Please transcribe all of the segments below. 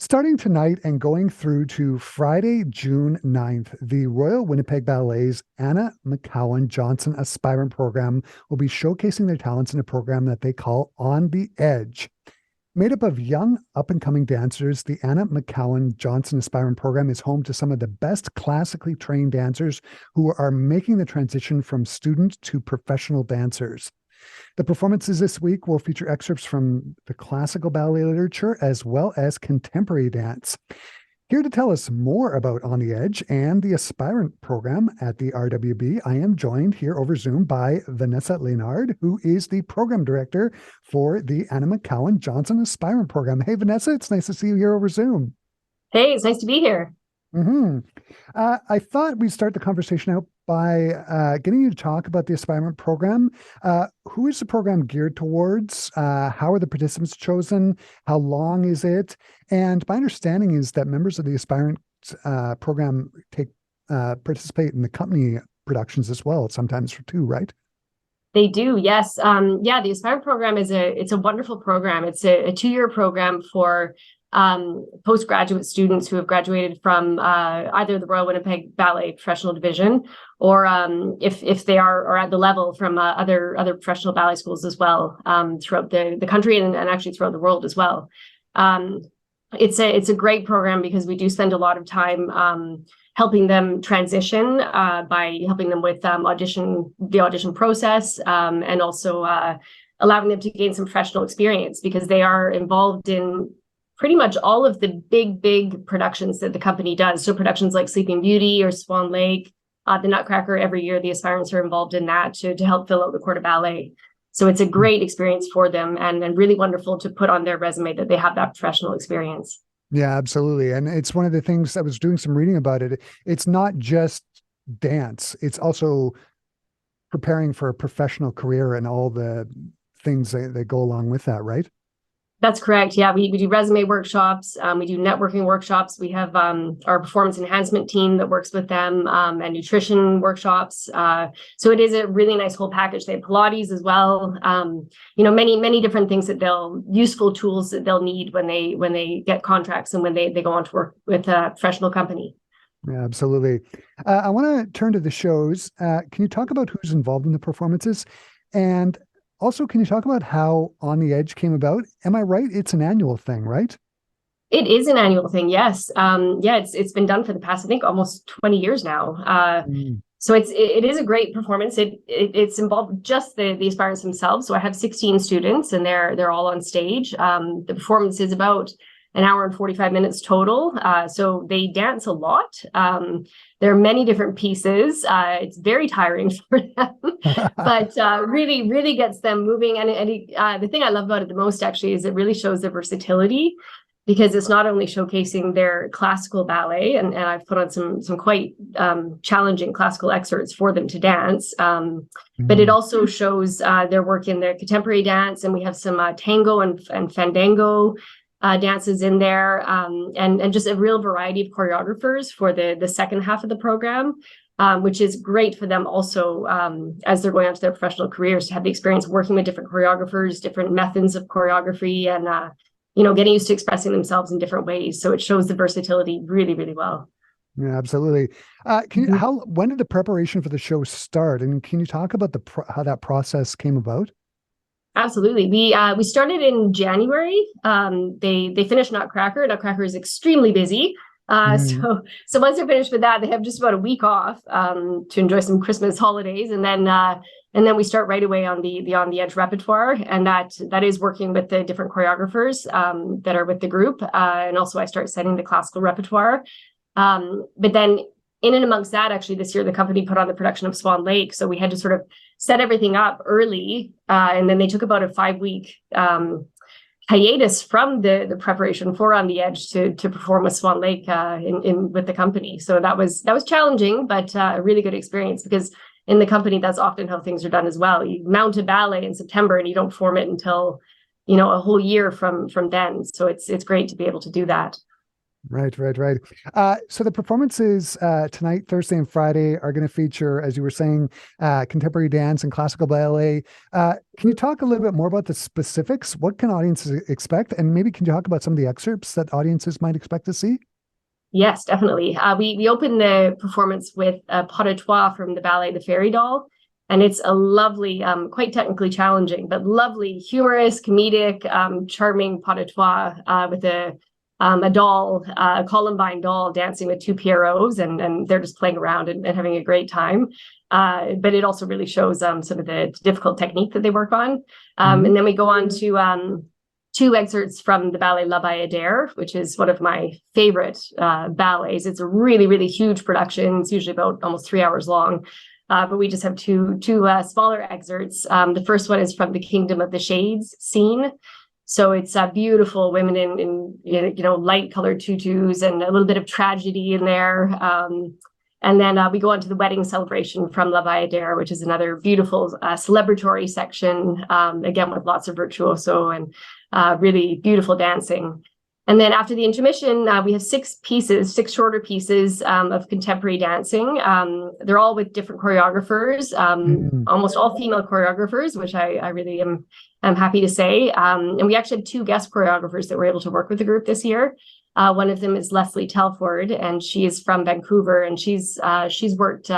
Starting tonight and going through to Friday, June 9th, the Royal Winnipeg Ballet's Anna McCowan-Johnson Aspirant program will be showcasing their talents in a program that they call On the Edge. Made up of young, up-and-coming dancers, the Anna McCowan-Johnson Aspirant program is home to some of the best classically trained dancers who are making the transition from student to professional dancers. The performances this week will feature excerpts from the classical ballet literature as well as contemporary dance. Here to tell us more about On the Edge and the Aspirant program at the RWB, I am joined here over Zoom by Vanessa Léonard, who is the program director for the Anna McCowan-Johnson Aspirant program. Hey, Vanessa, it's nice to see you here over Zoom. Hey, it's nice to be here. I thought we'd start the conversation out by getting you to talk about the Aspirant program. Who is the program geared towards? How are the participants chosen? How long is it? And my understanding is that members of the Aspirant program participate in the company productions as well, sometimes for two, right? They do, yes. The Aspirant program it's a wonderful program. It's a 2-year program for postgraduate students who have graduated from either the Royal Winnipeg Ballet Professional Division or if they are at the level from other professional ballet schools as well throughout the country and actually throughout the world as well. It's a great program because we do spend a lot of time helping them transition by helping them with the audition process and also allowing them to gain some professional experience because they are involved in pretty much all of the big productions that the company does. So productions like Sleeping Beauty or Swan Lake, the Nutcracker, every year the aspirants are involved in that to help fill out the Corps de Ballet. So it's a great experience for them and really wonderful to put on their resume that they have that professional experience. Yeah, absolutely. And it's one of the things I was doing some reading about it. It's not just dance. It's also preparing for a professional career and all the things that go along with that, right? That's correct. Yeah, we do resume workshops. We do networking workshops. We have our performance enhancement team that works with them and nutrition workshops. So it is a really nice whole package. They have Pilates as well. Many different things useful tools that they'll need when they get contracts and when they go on to work with a professional company. Yeah, absolutely. I want to turn to the shows. Can you talk about who's involved in the performances? And also, can you talk about how On the Edge came about? Am I right? It's an annual thing, right? It is an annual thing, yes. It's been done for the past, I think, almost 20 years now. So it is a great performance. It's involved just the aspirants themselves. So I have 16 students, and they're all on stage. The performance is about an hour and 45 minutes total. So they dance a lot. There are many different pieces. It's very tiring for them, but really, really gets them moving. And the thing I love about it the most, actually, is it really shows their versatility because it's not only showcasing their classical ballet, and I've put on some quite challenging classical excerpts for them to dance, but it also shows their work in their contemporary dance. And we have some tango and fandango dances in there, and just a real variety of choreographers for the second half of the program, which is great for them also as they're going on to their professional careers to have the experience working with different choreographers, different methods of choreography, and getting used to expressing themselves in different ways. So it shows the versatility really, really well. Yeah, absolutely. When did the preparation for the show start? And can you talk about how that process came about? Absolutely. We started in January. They finished Nutcracker. Nutcracker is extremely busy. So once they're finished with that, they have just about a week off to enjoy some Christmas holidays, and then we start right away on the On the Edge repertoire, and that is working with the different choreographers that are with the group, and also I start setting the classical repertoire. But then in and amongst that, actually, this year the company put on the production of Swan Lake, so we had to sort of set everything up early, and then they took about a 5-week hiatus from the preparation for On the Edge to perform with Swan Lake with the company. So that was challenging, but a really good experience because in the company that's often how things are done as well. You mount a ballet in September and you don't perform it until a whole year from then. So it's great to be able to do that. Right, right, right. So the performances tonight, Thursday, and Friday are going to feature, as you were saying, contemporary dance and classical ballet. Can you talk a little bit more about the specifics? What can audiences expect? And maybe can you talk about some of the excerpts that audiences might expect to see? Yes, definitely. We opened the performance with a pas de trois from the ballet The Fairy Doll. And it's a lovely, quite technically challenging, but lovely, humorous, comedic, charming pas de trois with a doll, a Columbine doll dancing with two Pierrots, and they're just playing around and having a great time. But it also really shows some of the difficult technique that they work on. And then we go on to two excerpts from the ballet La Bayadère, which is one of my favorite ballets. It's a really, really huge production. It's usually about almost 3 hours long. But we just have two smaller excerpts. The first one is from the Kingdom of the Shades scene. So it's beautiful women in light colored tutus and a little bit of tragedy in there. And then we go on to the wedding celebration from La Bayadère, which is another beautiful celebratory section, again, with lots of virtuoso and really beautiful dancing. And then after the intermission, we have six shorter pieces of contemporary dancing. They're all with different choreographers, almost all female choreographers, which I really am happy to say. And we actually have two guest choreographers that were able to work with the group this year. One of them is Leslie Telford, and she is from Vancouver, and she's worked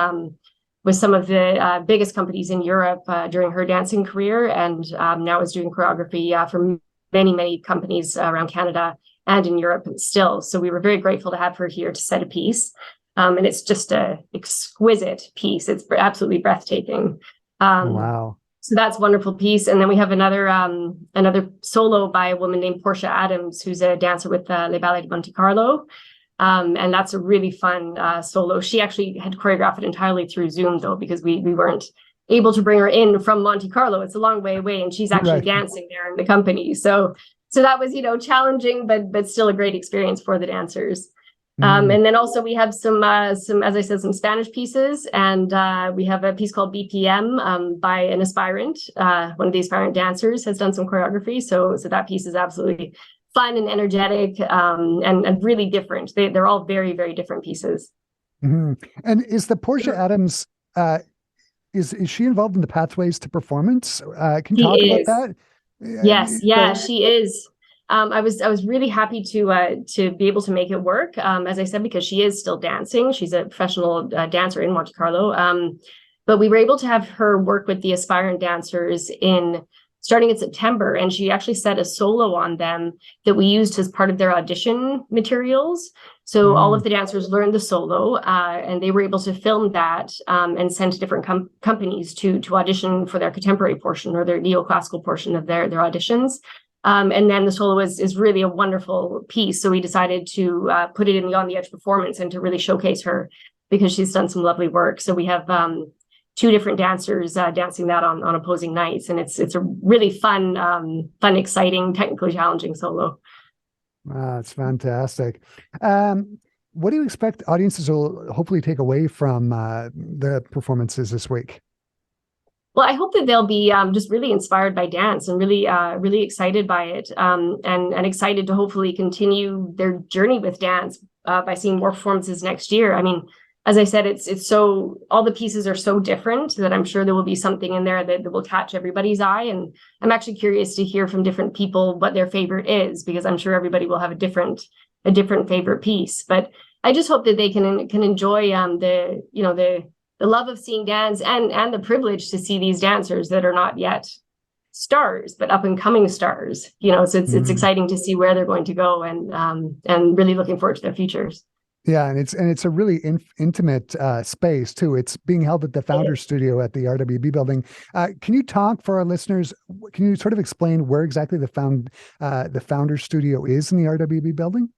with some of the biggest companies in Europe during her dancing career, and now is doing choreography for many, many companies around Canada and in Europe still. So we were very grateful to have her here to set a piece. And it's just an exquisite piece. It's absolutely breathtaking. Wow. So that's a wonderful piece. And then we have another solo by a woman named Portia Adams, who's a dancer with Le Ballet de Monte Carlo. And that's a really fun solo. She actually had choreographed it entirely through Zoom, though, because we weren't able to bring her in from Monte Carlo. It's a long way away, and she's actually dancing there in the company. So that was, challenging, but still a great experience for the dancers. And then also we have some, as I said, some Spanish pieces, and we have a piece called BPM by an aspirant. One of the aspirant dancers has done some choreography, so that piece is absolutely fun and energetic, and really different. They're all very, very different pieces. And is the Portia Adams is she involved in the Pathways to Performance? Can you talk about that? Yes, yeah, she is. I was really happy to be able to make it work. As I said, because she is still dancing. She's a professional dancer in Monte Carlo. But we were able to have her work with the aspirant dancers starting in September, and she actually set a solo on them that we used as part of their audition materials. So all of the dancers learned the solo, and they were able to film that and send to different companies to audition for their contemporary portion or their neoclassical portion of their auditions. And then the solo is really a wonderful piece. So we decided to put it in the On the Edge performance and to really showcase her, because she's done some lovely work. So we have two different dancers dancing that on opposing nights. And it's a really fun, exciting, technically challenging solo. It's fantastic. What do you expect audiences will hopefully take away from the performances this week? Well, I hope that they'll be just really inspired by dance and really excited by it, and excited to hopefully continue their journey with dance by seeing more performances next year. I mean, as I said, it's so, all the pieces are so different that I'm sure there will be something in there that will catch everybody's eye. And I'm actually curious to hear from different people what their favorite is, because I'm sure everybody will have a different favorite piece. But I just hope that they can enjoy the love of seeing dance and the privilege to see these dancers that are not yet stars, but up and coming stars. So it's exciting to see where they're going to go, and really looking forward to their futures. Yeah, and it's a really intimate space too. It's being held at the Founders Studio at the RWB building. Can you talk for our listeners? Can you sort of explain where exactly the Founders Studio is in the RWB building?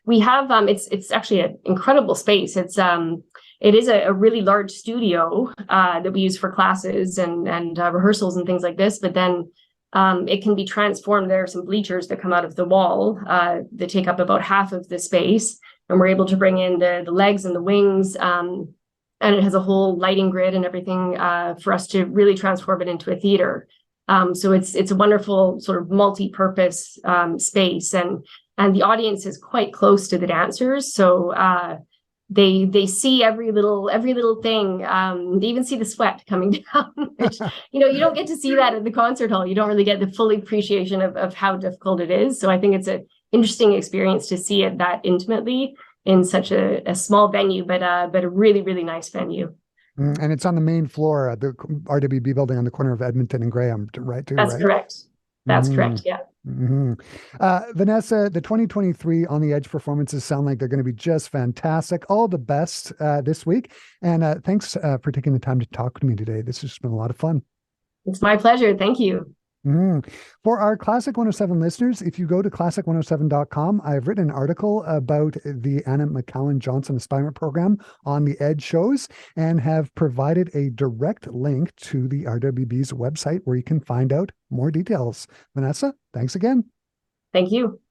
We have it's actually an incredible space. It is a really large studio that we use for classes and rehearsals and things like this. But then it can be transformed. There are some bleachers that come out of the wall that take up about half of the space. And we're able to bring in the legs and the wings. And it has a whole lighting grid and everything for us to really transform it into a theater. So it's a wonderful sort of multi-purpose space. And and the audience is quite close to the dancers. So they see every little thing. They even see the sweat coming down, which, you don't get to see that at the concert hall. You don't really get the full appreciation of how difficult it is. So I think it's an interesting experience to see it that intimately in such a small venue, but a really, really nice venue. And it's on the main floor of the RWB building on the corner of Edmonton and Graham, right? That's correct. That's correct. Yeah. Vanessa, the 2023 On the Edge performances sound like they're going to be just fantastic. All the best this week. And thanks for taking the time to talk to me today. This has been a lot of fun. It's my pleasure. Thank you. For our Classic 107 listeners, if you go to classic107.com, I've written an article about the Anna McCowan-Johnson Aspirant Program On the Edge shows and have provided a direct link to the RWB's website where you can find out more details. Vanessa, thanks again. Thank you.